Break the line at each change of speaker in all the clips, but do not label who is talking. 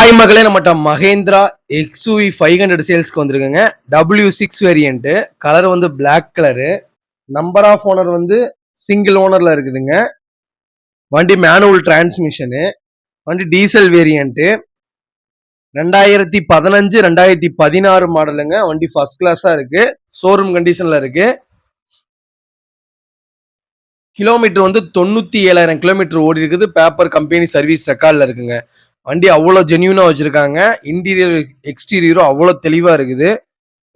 Hi மகளே, நம்மகிட்ட Mahindra XUV 500 சேல்ஸ்க்கு வந்திருக்குங்க. W6 வேரியன்ட், கலர் வந்து black colour, number of owner வந்து சிங்கிள் ஓனர்ல இருக்குதுங்க. வண்டி மேனுவல் டிரான்ஸ்மிஷனு, வண்டி டீசல் வேரியன்ட், 2015 2016 மாடலுங்க. வண்டி ஃபர்ஸ்ட் கிளாஸா இருக்கு, ஷோரூம் கண்டிஷன்ல இருக்கு. கிலோமீட்டர் வந்து 97,000 கிலோமீட்டர் ஓடி இருக்குது. பேப்பர் கம்பெனி சர்வீஸ் ரெக்கார்ட்ல இருக்குங்க. வண்டி அவ்வளோ ஜென்யூனா வச்சிருக்காங்க. இன்டீரியர் எக்ஸ்டீரியரும் அவ்வளோ தெளிவா இருக்குது.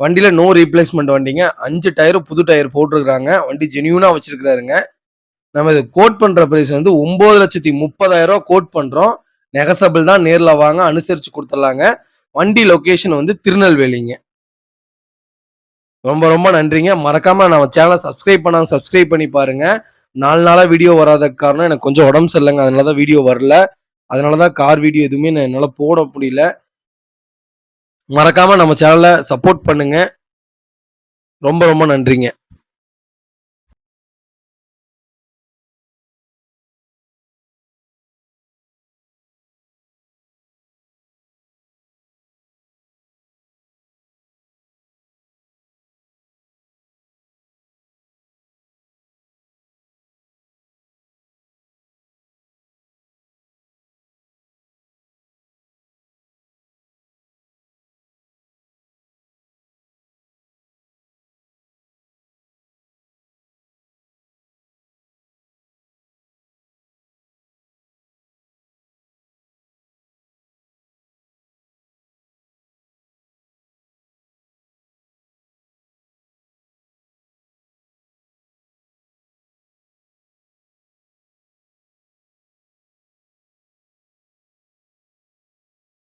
வண்டியில நோ ரீப்ளேஸ்மெண்ட் வண்டிங்க. 5 டயரும் புது டயர் போட்டிருக்காங்க. வண்டி ஜென்யூனா வச்சிருக்காருங்க. நம்ம இது கோட் பண்ற பிரைஸ் வந்து 9,30,000 கோட் பண்றோம். நெகசபிள் தான், நேர்ல வாங்க அனுசரிச்சு கொடுத்துடலாங்க. வண்டி லொகேஷன் வந்து திருநெல்வேலிங்க. ரொம்ப ரொம்ப நன்றிங்க. மறக்காம நம்ம சேனலை சப்ஸ்கிரைப் பண்ணி பாருங்க. 4 நாளா வீடியோ வராத காரணம் எனக்கு கொஞ்சம் உடம்பு சரியில்லைங்க. அதனாலதான் வீடியோ வரல. அதனாலதான் கார் வீடியோ எதுவுமே என்னால போட முடியல. மறக்காம நம்ம சேனலை சப்போர்ட் பண்ணுங்க. ரொம்ப ரொம்ப நன்றிங்க.